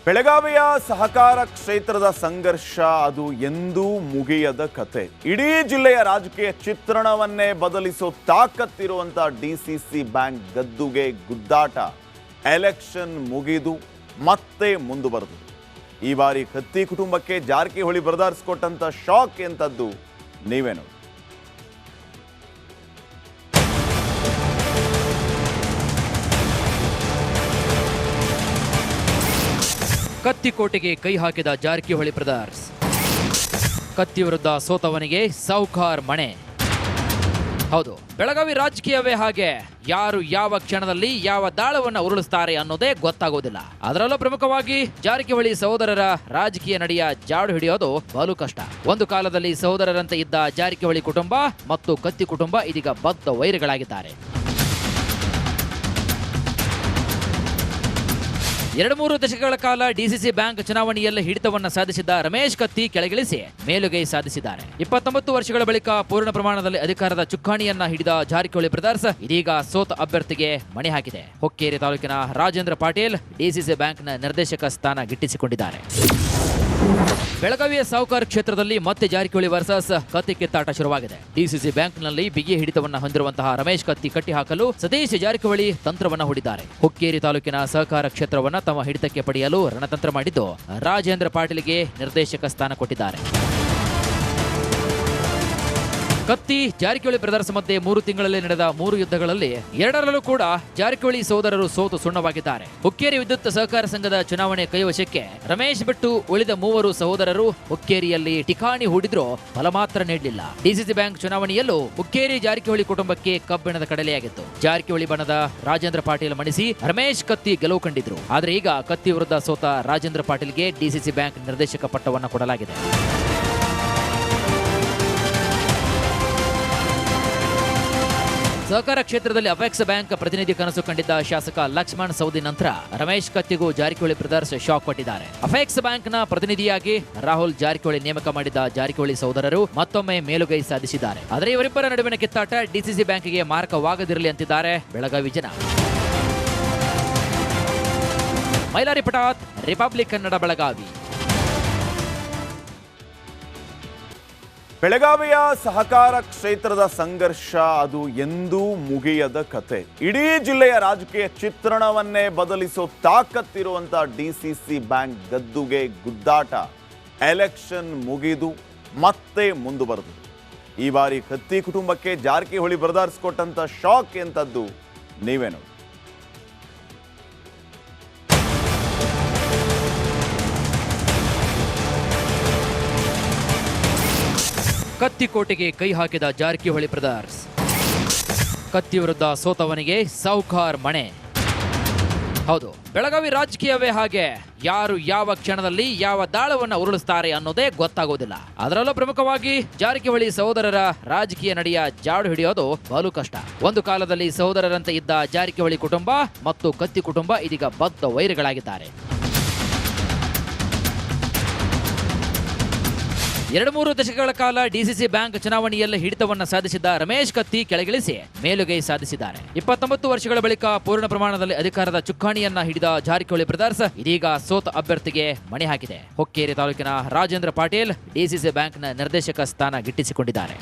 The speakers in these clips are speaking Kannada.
ಬೆಳಗಾವಿಯ ಸಹಕಾರ ಕ್ಷೇತ್ರದ ಸಂಘರ್ಷ ಅದು ಎಂದೂ ಮುಗಿಯದ ಕತೆ. ಇಡೀ ಜಿಲ್ಲೆಯ ರಾಜಕೀಯ ಚಿತ್ರಣವನ್ನೇ ಬದಲಿಸೋ ತಾಕತ್ತಿರುವಂತ ಡಿಸಿಸಿ ಬ್ಯಾಂಕ್ ಗದ್ದುಗೆ ಗುದ್ದಾಟ ಎಲೆಕ್ಷನ್ ಮುಗಿದು ಮತ್ತೆ ಮುಂದುವರೆದು ಈ ಬಾರಿ ಕತ್ತಿ ಕುಟುಂಬಕ್ಕೆ ಜಾರಕಿಹೊಳಿ ಬ್ರದರ್ಸ್ ಕೊಟ್ಟಂತ ಶಾಕ್ ಎಂತದ್ದು ನೀವೇ ನೋಡಿ. ಕತ್ತಿಕೋಟೆಗೆ ಕೈ ಹಾಕಿದ ಜಾರಕಿಹೊಳಿ ಬ್ರದರ್ಸ್, ಕತ್ತಿ ವಿರುದ್ಧ ಸೋತವನಿಗೆ ಸಾಹುಕಾರ್ ಮಣೆ. ಹೌದು, ಬೆಳಗಾವಿ ರಾಜಕೀಯವೇ ಹಾಗೆ. ಯಾರು ಯಾವ ಕ್ಷಣದಲ್ಲಿ ಯಾವ ದಾಳವನ್ನು ಉರುಳಿಸ್ತಾರೆ ಅನ್ನೋದೇ ಗೊತ್ತಾಗೋದಿಲ್ಲ. ಅದರಲ್ಲೂ ಪ್ರಮುಖವಾಗಿ ಜಾರಕಿಹೊಳಿ ಸಹೋದರರ ರಾಜಕೀಯ ನಡೆಯ ಜಾಡು ಹಿಡಿಯೋದು ಬಲು ಕಷ್ಟ. ಒಂದು ಕಾಲದಲ್ಲಿ ಸಹೋದರರಂತೆ ಇದ್ದ ಜಾರಕಿಹೊಳಿ ಕುಟುಂಬ ಮತ್ತು ಕತ್ತಿ ಕುಟುಂಬ ಇದೀಗ ಬದ್ಧ ವೈರಿಗಳಾಗಿದ್ದಾರೆ. 2-3 ದಶಕಗಳ ಕಾಲ ಡಿಸಿಸಿ ಬ್ಯಾಂಕ್ ಚುನಾವಣೆಯಲ್ಲಿ ಹಿಡಿತವನ್ನ ಸಾಧಿಸಿದ್ದ ರಮೇಶ್ ಕತ್ತಿ ಕೆಳಗಿಳಿಸಿ ಮೇಲುಗೈ ಸಾಧಿಸಿದ್ದಾರೆ. 29 ವರ್ಷಗಳ ಬಳಿಕ ಪೂರ್ಣ ಪ್ರಮಾಣದಲ್ಲಿ ಅಧಿಕಾರದ ಚುಕ್ಕಾಣಿಯನ್ನ ಹಿಡಿದ ಜಾರಕಿಹೊಳಿ ಬ್ರದರ್ಸ್ ಇದೀಗ ಸೋತ ಅಭ್ಯರ್ಥಿಗೆ ಮಣೆ ಹಾಕಿದೆ. ಹುಕ್ಕೇರಿ ತಾಲೂಕಿನ ರಾಜೇಂದ್ರ ಪಾಟೀಲ್ ಡಿಸಿಸಿ ಬ್ಯಾಂಕ್ನ ನಿರ್ದೇಶಕ ಸ್ಥಾನ ಗಿಟ್ಟಿಸಿಕೊಂಡಿದ್ದಾರೆ. ಬೆಳಗಾವಿಯ ಸಾಹುಕಾರ್ ಕ್ಷೇತ್ರದಲ್ಲಿ ಮತ್ತೆ ಜಾರಕಿಹೊಳಿ ವರ್ಸಸ್ ಕತ್ತಿ ಕಿತ್ತಾಟ ಶುರುವಾಗಿದೆ. ಡಿಸಿಸಿ ಬ್ಯಾಂಕ್ನಲ್ಲಿ ಬಿಗಿ ಹಿಡಿತವನ್ನ ಹೊಂದಿರುವಂತಹ ರಮೇಶ್ ಕತ್ತಿ ಕಟ್ಟಿ ಹಾಕಲು ಸತೀಶ್ ಜಾರಕಿಹೊಳಿ ತಂತ್ರವನ್ನ ಹೂಡಿದ್ದಾರೆ. ಹುಕ್ಕೇರಿ ತಾಲೂಕಿನ ಸಹಕಾರ ಕ್ಷೇತ್ರವನ್ನ ತಮ್ಮ ಹಿಡಿತಕ್ಕೆ ಪಡೆಯಲು ರಣತಂತ್ರ ಮಾಡಿದ್ದು ರಾಜೇಂದ್ರ ಪಾಟೀಲ್ಗೆ ನಿರ್ದೇಶಕ ಸ್ಥಾನ ಕೊಟ್ಟಿದ್ದಾರೆ. ಕತ್ತಿ ಜಾರಕಿಹೊಳಿ ಬ್ರದರ್ಸ್ ಮಧ್ಯೆ 3 ತಿಂಗಳಲ್ಲಿ ನಡೆದ 3 ಯುದ್ಧಗಳಲ್ಲಿ 2ರಲ್ಲೂ ಕೂಡ ಜಾರಕಿಹೊಳಿ ಸಹೋದರರು ಸೋತು ಸುಣ್ಣವಾಗಿದ್ದಾರೆ. ಹುಕ್ಕೇರಿ ವಿದ್ಯುತ್ ಸಹಕಾರ ಸಂಘದ ಚುನಾವಣೆ ಕೈವಶಕ್ಕೆ ರಮೇಶ್ ಬಿಟ್ಟು ಉಳಿದ 3 ಸಹೋದರರು ಹುಕ್ಕೇರಿಯಲ್ಲಿ ಠಿಕಾಣಿ ಹೂಡಿದ್ರೂ ಫಲ ಮಾತ್ರ ನೀಡಲಿಲ್ಲ. ಡಿಸಿಸಿ ಬ್ಯಾಂಕ್ ಚುನಾವಣೆಯಲ್ಲೂ ಹುಕ್ಕೇರಿ ಜಾರಕಿಹೊಳಿ ಕುಟುಂಬಕ್ಕೆ ಕಬ್ಬಿಣದ ಕಡಲೆಯಾಗಿತ್ತು. ಜಾರಕಿಹೊಳಿ ಬಣದ ರಾಜೇಂದ್ರ ಪಾಟೀಲ್ ಮಣಿಸಿ ರಮೇಶ್ ಕತ್ತಿ ಗೆಲುವು ಕಂಡಿದ್ರು. ಆದರೆ ಈಗ ಕತ್ತಿ ವಿರುದ್ಧ ಸೋತ ರಾಜೇಂದ್ರ ಪಾಟೀಲ್ಗೆ ಡಿಸಿಸಿ ಬ್ಯಾಂಕ್ ನಿರ್ದೇಶಕ ಪಟ್ಟವನ್ನು ಕೊಡಲಾಗಿದೆ. ಸಹಕಾರ ಕ್ಷೇತ್ರದಲ್ಲಿ ಅಪೆಕ್ಸ್ ಬ್ಯಾಂಕ್ ಪ್ರತಿನಿಧಿ ಕನಸು ಕಂಡಿದ್ದ ಶಾಸಕ ಲಕ್ಷ್ಮಣ್ ಸವದಿ ನಂತರ ರಮೇಶ್ ಕತ್ತಿಗೂ ಜಾರಕಿಹೊಳಿ ಬ್ರದರ್ಸ್ ಶಾಕ್ ಕೊಟ್ಟಿದ್ದಾರೆ. ಅಪೆಕ್ಸ್ ಬ್ಯಾಂಕ್ನ ಪ್ರತಿನಿಧಿಯಾಗಿ ರಾಹುಲ್ ಜಾರಕಿಹೊಳಿ ನೇಮಕ ಮಾಡಿದ ಜಾರಕಿಹೊಳಿ ಸಹೋದರರು ಮತ್ತೊಮ್ಮೆ ಮೇಲುಗೈ ಸಾಧಿಸಿದ್ದಾರೆ. ಆದರೆ ಇವರಿಬ್ಬರ ನಡುವಿನ ಕಿತ್ತಾಟ ಡಿಸಿಸಿ ಬ್ಯಾಂಕ್ಗೆ ಮಾರಕವಾಗದಿರಲಿ ಅಂತಿದ್ದಾರೆ ಬೆಳಗಾವಿ ಜನ. ಮೈಲಾರಿ ಪಟಾತ್, ರಿಪಬ್ಲಿಕ್ ಕನ್ನಡ, ಬೆಳಗಾವಿ. ಬೆಳಗಾವಿಯ ಸಹಕಾರ ಕ್ಷೇತ್ರದ ಸಂಘರ್ಷ ಅದು ಎಂದೂ ಮುಗಿಯದ ಕತೆ. ಇಡೀ ಜಿಲ್ಲೆಯ ರಾಜಕೀಯ ಚಿತ್ರಣವನ್ನೇ ಬದಲಿಸೋ ತಾಕತ್ತಿರುವಂತ ಡಿಸಿಸಿ ಬ್ಯಾಂಕ್ ಗದ್ದುಗೆ ಗುದ್ದಾಟ ಎಲೆಕ್ಷನ್ ಮುಗಿದು ಮತ್ತೆ ಮುಂದುವರೆದು ಈ ಬಾರಿ ಕತ್ತಿ ಕುಟುಂಬಕ್ಕೆ ಜಾರಕಿಹೊಳಿ ಬ್ರದರ್ಸ್ ಕೊಟ್ಟಂತ ಶಾಕ್ ಎಂತದ್ದು ನೀವೇ ನೋಡಿ. ಕತ್ತಿಕೋಟೆಗೆ ಕೈ ಹಾಕಿದ ಜಾರಕಿಹೊಳಿ ಬ್ರದರ್ಸ್, ಕತ್ತಿ ವಿರುದ್ಧ ಸೋತವನಿಗೆ ಸಾಹುಕಾರ್ ಮಣೆ. ಹೌದು, ಬೆಳಗಾವಿ ರಾಜಕೀಯವೇ ಹಾಗೆ. ಯಾರು ಯಾವ ಕ್ಷಣದಲ್ಲಿ ಯಾವ ದಾಳವನ್ನು ಉರುಳಿಸ್ತಾರೆ ಅನ್ನೋದೇ ಗೊತ್ತಾಗೋದಿಲ್ಲ. ಅದರಲ್ಲೂ ಪ್ರಮುಖವಾಗಿ ಜಾರಕಿಹೊಳಿ ಸಹೋದರರ ರಾಜಕೀಯ ನಡೆಯ ಜಾಡು ಹಿಡಿಯೋದು ಬಲು ಕಷ್ಟ. ಒಂದು ಕಾಲದಲ್ಲಿ ಸಹೋದರರಂತೆ ಇದ್ದ ಜಾರಕಿಹೊಳಿ ಕುಟುಂಬ ಮತ್ತು ಕತ್ತಿ ಕುಟುಂಬ ಇದೀಗ ಬದ್ಧ ವೈರಿಗಳಾಗಿದ್ದಾರೆ. 2-3 ದಶಕಗಳ ಕಾಲ ಡಿಸಿಸಿ ಬ್ಯಾಂಕ್ ಚುನಾವಣೆಯಲ್ಲಿ ಹಿಡಿತವನ್ನ ಸಾಧಿಸಿದ್ದ ರಮೇಶ್ ಕತ್ತಿ ಕೆಳಗಿಳಿಸಿ ಮೇಲುಗೈ ಸಾಧಿಸಿದ್ದಾರೆ. 29 ವರ್ಷಗಳ ಬಳಿಕ ಪೂರ್ಣ ಪ್ರಮಾಣದಲ್ಲಿ ಅಧಿಕಾರದ ಚುಕ್ಕಾಣಿಯನ್ನ ಹಿಡಿದ ಜಾರಕಿಹೊಳಿ ಬ್ರದರ್ಸ್ ಇದೀಗ ಸೋತ ಅಭ್ಯರ್ಥಿಗೆ ಮಣೆ ಹಾಕಿದೆ. ಹುಕ್ಕೇರಿ ತಾಲೂಕಿನ ರಾಜೇಂದ್ರ ಪಾಟೀಲ್ ಡಿಸಿಸಿ ಬ್ಯಾಂಕ್ನ ನಿರ್ದೇಶಕ ಸ್ಥಾನ ಗಿಟ್ಟಿಸಿಕೊಂಡಿದ್ದಾರೆ.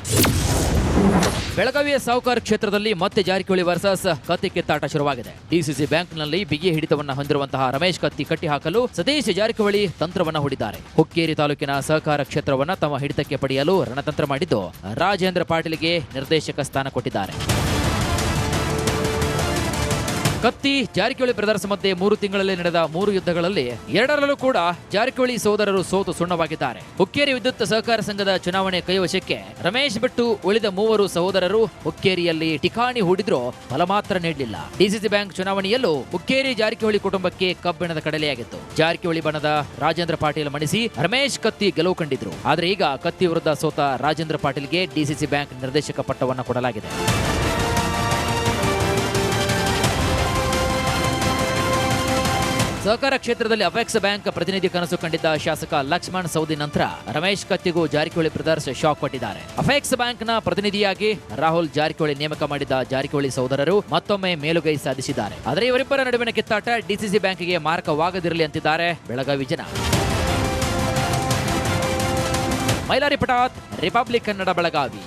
ಬೆಳಗಾವಿಯ ಸಾಹುಕಾರ್ ಕ್ಷೇತ್ರದಲ್ಲಿ ಮತ್ತೆ ಜಾರಕಿಹೊಳಿ ವರ್ಸಸ್ ಕತ್ತಿ ಕಿತ್ತಾಟ ಶುರುವಾಗಿದೆ. ಡಿಸಿಸಿ ಬ್ಯಾಂಕ್ನಲ್ಲಿ ಬಿಗಿ ಹಿಡಿತವನ್ನ ಹೊಂದಿರುವಂತಹ ರಮೇಶ್ ಕತ್ತಿ ಕಟ್ಟಿ ಹಾಕಲು ಸತೀಶ್ ಜಾರಕಿಹೊಳಿ ತಂತ್ರವನ್ನ ಹೂಡಿದ್ದಾರೆ. ಹುಕ್ಕೇರಿ ತಾಲೂಕಿನ ಸಹಕಾರ ಕ್ಷೇತ್ರವನ್ನ ತಮ್ಮ ಹಿಡಿತಕ್ಕೆ ಪಡೆಯಲು ರಣತಂತ್ರ ಮಾಡಿದ್ದು ರಾಜೇಂದ್ರ ಪಾಟೀಲ್ಗೆ ನಿರ್ದೇಶಕ ಸ್ಥಾನ ಕೊಟ್ಟಿದ್ದಾರೆ. ಕತ್ತಿ ಜಾರಕಿಹೊಳಿ ಬ್ರದರ್ಸ್ ಮಧ್ಯೆ 3 ತಿಂಗಳಲ್ಲಿ ನಡೆದ 3 ಯುದ್ಧಗಳಲ್ಲಿ 2ರಲ್ಲೂ ಕೂಡ ಜಾರಕಿಹೊಳಿ ಸಹೋದರರು ಸೋತು ಸುಣ್ಣವಾಗಿದ್ದಾರೆ. ಹುಕ್ಕೇರಿ ವಿದ್ಯುತ್ ಸಹಕಾರ ಸಂಘದ ಚುನಾವಣೆ ಕೈವಶಕ್ಕೆ ರಮೇಶ್ ಬಿಟ್ಟು ಉಳಿದ 3 ಸಹೋದರರು ಹುಕ್ಕೇರಿಯಲ್ಲಿ ಠಿಕಾಣಿ ಹೂಡಿದ್ರೂ ಫಲ ಮಾತ್ರ ನೀಡಲಿಲ್ಲ. ಡಿಸಿಸಿ ಬ್ಯಾಂಕ್ ಚುನಾವಣೆಯಲ್ಲೂ ಹುಕ್ಕೇರಿ ಜಾರಕಿಹೊಳಿ ಕುಟುಂಬಕ್ಕೆ ಕಬ್ಬಿಣದ ಕಡಲೆಯಾಗಿತ್ತು. ಜಾರಕಿಹೊಳಿ ಬಣದ ರಾಜೇಂದ್ರ ಪಾಟೀಲ್ ಮಣಿಸಿ ರಮೇಶ್ ಕತ್ತಿ ಗೆಲುವು ಕಂಡಿದ್ರು. ಆದರೆ ಈಗ ಕತ್ತಿ ವಿರುದ್ಧ ಸೋತ ರಾಜೇಂದ್ರ ಪಾಟೀಲ್ಗೆ ಡಿಸಿಸಿ ಬ್ಯಾಂಕ್ ನಿರ್ದೇಶಕ ಪಟ್ಟವನ್ನು ಕೊಡಲಾಗಿದೆ. ಸಹಕಾರ ಕ್ಷೇತ್ರದಲ್ಲಿ ಅಪೆಕ್ಸ್ ಬ್ಯಾಂಕ್ ಪ್ರತಿನಿಧಿ ಕನಸು ಕಂಡಿದ್ದ ಶಾಸಕ ಲಕ್ಷ್ಮಣ್ ಸವದಿ ನಂತರ ರಮೇಶ್ ಕತ್ತಿಗೂ ಜಾರಕಿಹೊಳಿ ಬ್ರದರ್ಸ್ ಶಾಕ್ ಕೊಟ್ಟಿದ್ದಾರೆ. ಅಪೆಕ್ಸ್ ಬ್ಯಾಂಕ್ನ ಪ್ರತಿನಿಧಿಯಾಗಿ ರಾಹುಲ್ ಜಾರಕಿಹೊಳಿ ನೇಮಕ ಮಾಡಿದ್ದ ಜಾರಕಿಹೊಳಿ ಸಹೋದರರು ಮತ್ತೊಮ್ಮೆ ಮೇಲುಗೈ ಸಾಧಿಸಿದ್ದಾರೆ. ಆದರೆ ಇವರಿಬ್ಬರ ನಡುವಿನ ಕಿತ್ತಾಟ ಡಿಸಿಸಿ ಬ್ಯಾಂಕ್ಗೆ ಮಾರಕವಾಗದಿರಲಿ ಅಂತಿದ್ದಾರೆ ಬೆಳಗಾವಿ ಜನ. ಮೈಲಾರಿ ಪಟಾತ್, ರಿಪಬ್ಲಿಕ್ ಕನ್ನಡ, ಬೆಳಗಾವಿ.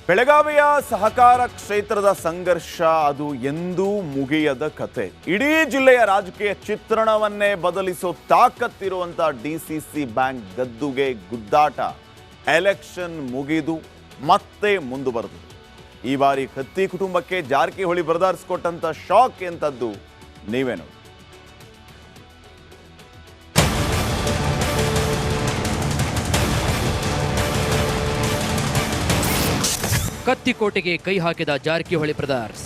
ಬೆಳಗಾವಿಯ ಸಹಕಾರ ಕ್ಷೇತ್ರದ ಸಂಘರ್ಷ ಅದು ಎಂದೂ ಮುಗಿಯದ ಕತೆ. ಇಡೀ ಜಿಲ್ಲೆಯ ರಾಜಕೀಯ ಚಿತ್ರಣವನ್ನೇ ಬದಲಿಸೋ ತಾಕತ್ತಿರುವಂತ ಡಿಸಿಸಿ ಬ್ಯಾಂಕ್ ಗದ್ದುಗೆ ಗುದ್ದಾಟ ಎಲೆಕ್ಷನ್ ಮುಗಿದು ಮತ್ತೆ ಮುಂದುವರೆದು. ಈ ಬಾರಿ ಕತ್ತಿ ಕುಟುಂಬಕ್ಕೆ ಜಾರಕಿಹೊಳಿ ಬ್ರದರ್ಸ್ ಕೊಟ್ಟಂತ ಶಾಕ್ ಎಂತದ್ದು ನೀವೇ ನೋಡಿ. ಕತ್ತಿಕೋಟೆಗೆ ಕೈ ಹಾಕಿದ ಜಾರಕಿಹೊಳಿ ಬ್ರದರ್ಸ್.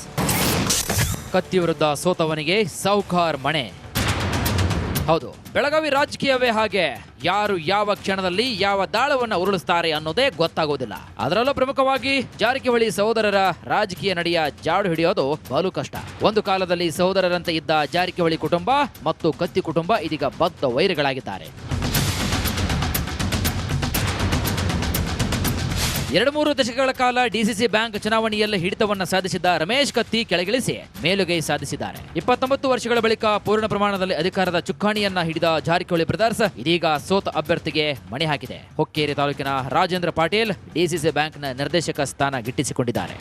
ಕತ್ತಿ ವಿರುದ್ಧ ಸೋತವನಿಗೆ ಸೌಕಾರ್ ಮಣೆ. ಹೌದು, ಬೆಳಗಾವಿ ರಾಜಕೀಯವೇ ಹಾಗೆ. ಯಾರು ಯಾವ ಕ್ಷಣದಲ್ಲಿ ಯಾವ ದಾಳವನ್ನ ಉರುಳಿಸ್ತಾರೆ ಅನ್ನೋದೇ ಗೊತ್ತಾಗೋದಿಲ್ಲ. ಅದರಲ್ಲೂ ಪ್ರಮುಖವಾಗಿ ಜಾರಕಿಹೊಳಿ ಸಹೋದರರ ರಾಜಕೀಯ ನಡೆಯ ಜಾಡು ಹಿಡಿಯೋದು ಬಲು ಕಷ್ಟ. ಒಂದು ಕಾಲದಲ್ಲಿ ಸಹೋದರರಂತೆ ಇದ್ದ ಜಾರಕಿಹೊಳಿ ಕುಟುಂಬ ಮತ್ತು ಕತ್ತಿ ಕುಟುಂಬ ಇದೀಗ ಬದ್ಧ ವೈರಿಗಳಾಗಿದ್ದಾರೆ. 2-3 ದಶಕಗಳ ಕಾಲ ಡಿಸಿಸಿ ಬ್ಯಾಂಕ್ ಚುನಾವಣೆಯಲ್ಲಿ ಹಿಡಿತವನ್ನ ಸಾಧಿಸಿದ್ದ ರಮೇಶ್ ಕತ್ತಿ ಕೆಳಗಿಳಿಸಿ ಮೇಲುಗೈ ಸಾಧಿಸಿದ್ದಾರೆ. 29 ವರ್ಷಗಳ ಬಳಿಕ ಪೂರ್ಣ ಪ್ರಮಾಣದಲ್ಲಿ ಅಧಿಕಾರದ ಚುಕ್ಕಾಣಿಯನ್ನ ಹಿಡಿದ ಜಾರಕಿಹೊಳಿ ಬ್ರದರ್ಸ್ ಇದೀಗ ಸೋತ ಅಭ್ಯರ್ಥಿಗೆ ಮಣೆ ಹಾಕಿದೆ. ಹುಕ್ಕೇರಿ ತಾಲೂಕಿನ ರಾಜೇಂದ್ರ ಪಾಟೀಲ್ ಡಿಸಿಸಿ ಬ್ಯಾಂಕ್ನ ನಿರ್ದೇಶಕ ಸ್ಥಾನ ಗಿಟ್ಟಿಸಿಕೊಂಡಿದ್ದಾರೆ.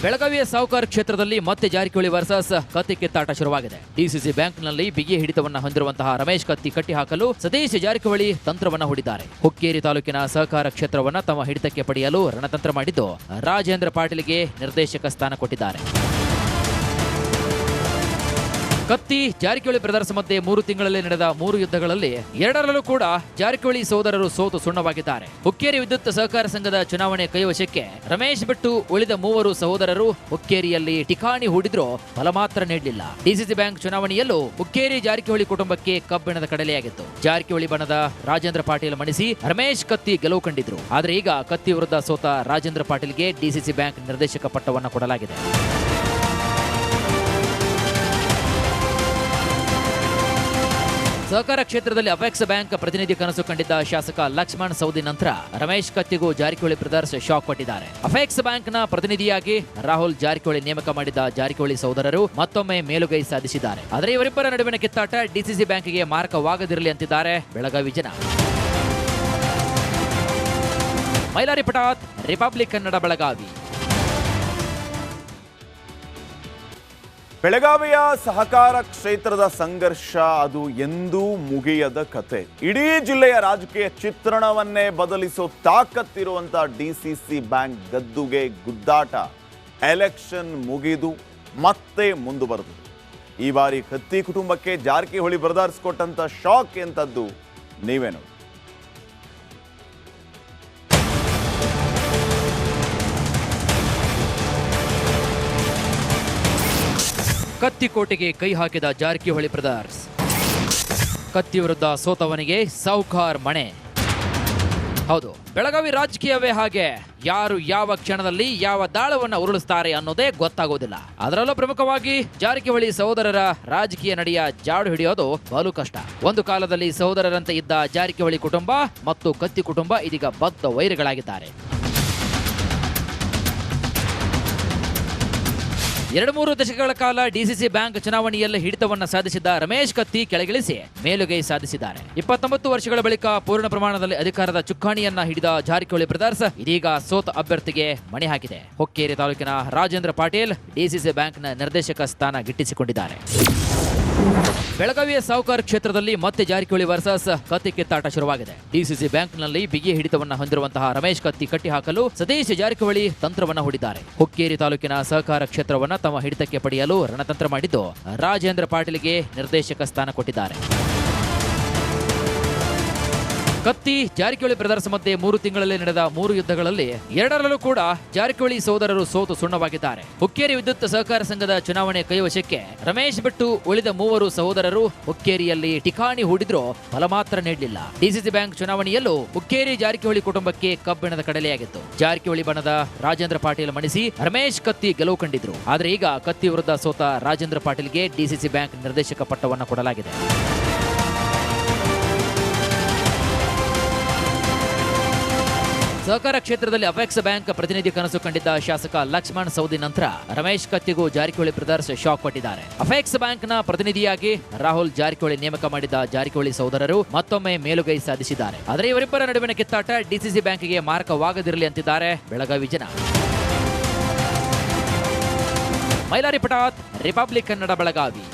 ಬೆಳಗಾವಿಯ ಸಾಹುಕಾರ್ ಕ್ಷೇತ್ರದಲ್ಲಿ ಮತ್ತೆ ಜಾರಕಿಹೊಳಿ ವರ್ಸಸ್ ಕತ್ತಿ ಕಿತ್ತಾಟ ಶುರುವಾಗಿದೆ. ಡಿಸಿಸಿ ಬ್ಯಾಂಕ್ನಲ್ಲಿ ಬಿಗಿ ಹಿಡಿತವನ್ನ ಹೊಂದಿರುವಂತಹ ರಮೇಶ್ ಕತ್ತಿ ಕಟ್ಟಿ ಹಾಕಲು ಸತೀಶ್ ಜಾರಕಿಹೊಳಿ ತಂತ್ರವನ್ನ ಹೂಡಿದ್ದಾರೆ. ಹುಕ್ಕೇರಿ ತಾಲೂಕಿನ ಸಹಕಾರ ಕ್ಷೇತ್ರವನ್ನ ತಮ್ಮ ಹಿಡಿತಕ್ಕೆ ಪಡೆಯಲು ರಣತಂತ್ರ ಮಾಡಿದ್ದು ರಾಜೇಂದ್ರ ಪಾಟೀಲ್ಗೆ ನಿರ್ದೇಶಕ ಸ್ಥಾನ ಕೊಟ್ಟಿದ್ದಾರೆ. ಕತ್ತಿ ಜಾರಕಿಹೊಳಿ ಬ್ರದರ್ಸ್ ಮಧ್ಯೆ 3 ತಿಂಗಳಲ್ಲಿ ನಡೆದ 3 ಯುದ್ಧಗಳಲ್ಲಿ 2ರಲ್ಲೂ ಕೂಡ ಜಾರಕಿಹೊಳಿ ಸಹೋದರರು ಸೋತು ಸುಣ್ಣವಾಗಿದ್ದಾರೆ. ಹುಕ್ಕೇರಿ ವಿದ್ಯುತ್ ಸಹಕಾರ ಸಂಘದ ಚುನಾವಣೆ ಕೈವಶಕ್ಕೆ ರಮೇಶ್ ಬಿಟ್ಟು ಉಳಿದ 3 ಸಹೋದರರು ಹುಕ್ಕೇರಿಯಲ್ಲಿ ಠಿಕಾಣಿ ಹೂಡಿದ್ರೂ ಫಲ ಮಾತ್ರ ನೀಡಲಿಲ್ಲ. ಡಿಸಿಸಿ ಬ್ಯಾಂಕ್ ಚುನಾವಣೆಯಲ್ಲೂ ಹುಕ್ಕೇರಿ ಜಾರಕಿಹೊಳಿ ಕುಟುಂಬಕ್ಕೆ ಕಬ್ಬಿಣದ ಕಡಲೆಯಾಗಿತ್ತು. ಜಾರಕಿಹೊಳಿ ಬಣದ ರಾಜೇಂದ್ರ ಪಾಟೀಲ್ ಮಣಿಸಿ ರಮೇಶ್ ಕತ್ತಿ ಗೆಲುವು ಕಂಡಿದ್ರು. ಆದರೆ ಈಗ ಕತ್ತಿ ವಿರುದ್ಧ ಸೋತ ರಾಜೇಂದ್ರ ಪಾಟೀಲ್ಗೆ ಡಿಸಿಸಿ ಬ್ಯಾಂಕ್ ನಿರ್ದೇಶಕ ಪಟ್ಟವನ್ನು ಕೊಡಲಾಗಿದೆ. ಸಹಕಾರ ಕ್ಷೇತ್ರದಲ್ಲಿ ಅಪೆಕ್ಸ್ ಬ್ಯಾಂಕ್ ಪ್ರತಿನಿಧಿ ಕನಸು ಕಂಡಿದ್ದ ಶಾಸಕ ಲಕ್ಷ್ಮಣ್ ಸವದಿ ನಂತರ ರಮೇಶ್ ಕತ್ತಿಗೂ ಜಾರಕಿಹೊಳಿ ಬ್ರದರ್ಸ್ ಶಾಕ್ ಕೊಟ್ಟಿದ್ದಾರೆ. ಅಪೆಕ್ಸ್ ಬ್ಯಾಂಕ್ನ ಪ್ರತಿನಿಧಿಯಾಗಿ ರಾಹುಲ್ ಜಾರಕಿಹೊಳಿ ನೇಮಕ ಮಾಡಿದ್ದ ಜಾರಕಿಹೊಳಿ ಸಹೋದರರು ಮತ್ತೊಮ್ಮೆ ಮೇಲುಗೈ ಸಾಧಿಸಿದ್ದಾರೆ. ಆದರೆ ಇವರಿಬ್ಬರ ನಡುವಿನ ಕಿತ್ತಾಟ ಡಿಸಿಸಿ ಬ್ಯಾಂಕ್ಗೆ ಮಾರಕವಾಗದಿರಲಿ ಅಂತಿದ್ದಾರೆ ಬೆಳಗಾವಿ ಜನ. ಮೈಲಾರಿ ಪಟಾತ್, ರಿಪಬ್ಲಿಕ್ ಕನ್ನಡ, ಬೆಳಗಾವಿ. ಬೆಳಗಾವಿಯ ಸಹಕಾರ ಕ್ಷೇತ್ರದ ಸಂಘರ್ಷ ಅದು ಎಂದೂ ಮುಗಿಯದ ಕತೆ. ಇಡೀ ಜಿಲ್ಲೆಯ ರಾಜಕೀಯ ಚಿತ್ರಣವನ್ನೇ ಬದಲಿಸೋ ತಾಕತ್ತಿರುವಂತ ಡಿಸಿಸಿ ಬ್ಯಾಂಕ್ ಗದ್ದುಗೆ ಗುದ್ದಾಟ ಎಲೆಕ್ಷನ್ ಮುಗಿದು ಮತ್ತೆ ಮುಂದುವರೆದು. ಈ ಬಾರಿ ಕತ್ತಿ ಕುಟುಂಬಕ್ಕೆ ಜಾರಕಿಹೊಳಿ ಬ್ರದರ್ಸ್ ಕೊಟ್ಟಂತ ಶಾಕ್ ಎಂತದ್ದು ನೀವೇ ನೋಡಿ. ಕತ್ತಿಕೋಟೆಗೆ ಕೈ ಹಾಕಿದ ಜಾರಕಿಹೊಳಿ ಬ್ರದರ್ಸ್. ಕತ್ತಿ ವಿರುದ್ಧ ಸೋತವನಿಗೆ ಸೌಕಾರ್ ಮಣೆ. ಹೌದು, ಬೆಳಗಾವಿ ರಾಜಕೀಯವೇ ಹಾಗೆ. ಯಾರು ಯಾವ ಕ್ಷಣದಲ್ಲಿ ಯಾವ ದಾಳವನ್ನ ಉರುಳಿಸ್ತಾರೆ ಅನ್ನೋದೇ ಗೊತ್ತಾಗೋದಿಲ್ಲ. ಅದರಲ್ಲೂ ಪ್ರಮುಖವಾಗಿ ಜಾರಕಿಹೊಳಿ ಸಹೋದರರ ರಾಜಕೀಯ ನಡೆಯ ಜಾಡು ಹಿಡಿಯೋದು ಬಲು ಕಷ್ಟ. ಒಂದು ಕಾಲದಲ್ಲಿ ಸಹೋದರರಂತೆ ಇದ್ದ ಜಾರಕಿಹೊಳಿ ಕುಟುಂಬ ಮತ್ತು ಕತ್ತಿ ಕುಟುಂಬ ಇದೀಗ ಬದ್ಧ ವೈರಿಗಳಾಗಿದ್ದಾರೆ. 2-3 ದಶಕಗಳ ಕಾಲ ಡಿಸಿಸಿ ಬ್ಯಾಂಕ್ ಚುನಾವಣೆಯಲ್ಲಿ ಹಿಡಿತವನ್ನ ಸಾಧಿಸಿದ್ದ ರಮೇಶ್ ಕತ್ತಿ ಕೆಳಗಿಳಿಸಿ ಮೇಲುಗೈ ಸಾಧಿಸಿದ್ದಾರೆ. 29 ವರ್ಷಗಳ ಬಳಿಕ ಪೂರ್ಣ ಪ್ರಮಾಣದಲ್ಲಿ ಅಧಿಕಾರದ ಚುಕ್ಕಾಣಿಯನ್ನ ಹಿಡಿದ ಜಾರಕಿಹೊಳಿ ಬ್ರದರ್ಸ್ ಇದೀಗ ಸೋತ ಅಭ್ಯರ್ಥಿಗೆ ಮಣೆ ಹಾಕಿದೆ. ಹುಕ್ಕೇರಿ ತಾಲೂಕಿನ ರಾಜೇಂದ್ರ ಪಾಟೀಲ್ ಡಿಸಿಸಿ ಬ್ಯಾಂಕ್ನ ನಿರ್ದೇಶಕ ಸ್ಥಾನ ಗಿಟ್ಟಿಸಿಕೊಂಡಿದ್ದಾರೆ. ಬೆಳಗಾವಿಯ ಸಾಹುಕಾರ್ ಕ್ಷೇತ್ರದಲ್ಲಿ ಮತ್ತೆ ಜಾರಕಿಹೊಳಿ ವರ್ಸಸ್ ಕತ್ತಿ ಕಿತ್ತಾಟ ಶುರುವಾಗಿದೆ. ಡಿಸಿಸಿ ಬ್ಯಾಂಕ್ನಲ್ಲಿ ಬಿಗಿ ಹಿಡಿತವನ್ನ ಹೊಂದಿರುವಂತಹ ರಮೇಶ್ ಕತ್ತಿ ಕಟ್ಟಿ ಹಾಕಲು ಸತೀಶ್ ಜಾರಕಿಹೊಳಿ ತಂತ್ರವನ್ನ ಹೂಡಿದ್ದಾರೆ. ಹುಕ್ಕೇರಿ ತಾಲೂಕಿನ ಸಹಕಾರ ಕ್ಷೇತ್ರವನ್ನ ತಮ್ಮ ಹಿಡಿತಕ್ಕೆ ಪಡೆಯಲು ರಣತಂತ್ರ ಮಾಡಿದ್ದು ರಾಜೇಂದ್ರ ಪಾಟೀಲ್ಗೆ ನಿರ್ದೇಶಕ ಸ್ಥಾನ ಕೊಟ್ಟಿದ್ದಾರೆ. ಕತ್ತಿ ಜಾರಕಿಹೊಳಿ ಬ್ರದರ್ಸ್ ಮಧ್ಯೆ 3 ತಿಂಗಳಲ್ಲಿ ನಡೆದ 3 ಯುದ್ಧಗಳಲ್ಲಿ 2ರಲ್ಲೂ ಕೂಡ ಜಾರಕಿಹೊಳಿ ಸಹೋದರರು ಸೋತು ಸುಣ್ಣವಾಗಿದ್ದಾರೆ. ಹುಕ್ಕೇರಿ ವಿದ್ಯುತ್ ಸಹಕಾರ ಸಂಘದ ಚುನಾವಣೆ ಕೈವಶಕ್ಕೆ ರಮೇಶ್ ಬಿಟ್ಟು ಉಳಿದ 3 ಸಹೋದರರು ಹುಕ್ಕೇರಿಯಲ್ಲಿ ಠಿಕಾಣಿ ಹೂಡಿದ್ರೂ ಫಲ ಮಾತ್ರ ನೀಡಲಿಲ್ಲ. ಡಿಸಿಸಿ ಬ್ಯಾಂಕ್ ಚುನಾವಣೆಯಲ್ಲೂ ಹುಕ್ಕೇರಿ ಜಾರಕಿಹೊಳಿ ಕುಟುಂಬಕ್ಕೆ ಕಬ್ಬಿಣದ ಕಡಲೆಯಾಗಿತ್ತು. ಜಾರಕಿಹೊಳಿ ಬಣದ ರಾಜೇಂದ್ರ ಪಾಟೀಲ್ ಮಣಿಸಿ ರಮೇಶ್ ಕತ್ತಿ ಗೆಲುವು ಕಂಡಿದ್ರು. ಆದ್ರೆ ಈಗ ಕತ್ತಿ ವಿರುದ್ಧ ಸೋತ ರಾಜೇಂದ್ರ ಪಾಟೀಲ್ಗೆ ಡಿಸಿಸಿ ಬ್ಯಾಂಕ್ ನಿರ್ದೇಶಕ ಪಟ್ಟವನ್ನು ಕೊಡಲಾಗಿದೆ. ಸಹಕಾರ ಕ್ಷೇತ್ರದಲ್ಲಿ ಅಪೆಕ್ಸ್ ಬ್ಯಾಂಕ್ ಪ್ರತಿನಿಧಿ ಕನಸು ಕಂಡಿದ್ದ ಶಾಸಕ ಲಕ್ಷ್ಮಣ್ ಸವದಿ ನಂತರ ರಮೇಶ್ ಕತ್ತಿಗೂ ಜಾರಕಿಹೊಳಿ ಬ್ರದರ್ಸ್ ಶಾಕ್ ಕೊಟ್ಟಿದ್ದಾರೆ. ಅಪೆಕ್ಸ್ ಬ್ಯಾಂಕ್ನ ಪ್ರತಿನಿಧಿಯಾಗಿ ರಾಹುಲ್ ಜಾರಕಿಹೊಳಿ ನೇಮಕ ಮಾಡಿದ್ದ ಜಾರಕಿಹೊಳಿ ಸಹೋದರರು ಮತ್ತೊಮ್ಮೆ ಮೇಲುಗೈ ಸಾಧಿಸಿದ್ದಾರೆ. ಆದರೆ ಇವರಿಬ್ಬರ ನಡುವಿನ ಕಿತ್ತಾಟ ಡಿಸಿಸಿ ಬ್ಯಾಂಕ್ಗೆ ಮಾರಕವಾಗದಿರಲಿ ಅಂತಿದ್ದಾರೆ ಬೆಳಗಾವಿ ಜನ. ಮೈಲಾರಿ ಪಟಾತ್, ರಿಪಬ್ಲಿಕ್ ಕನ್ನಡ, ಬೆಳಗಾವಿ.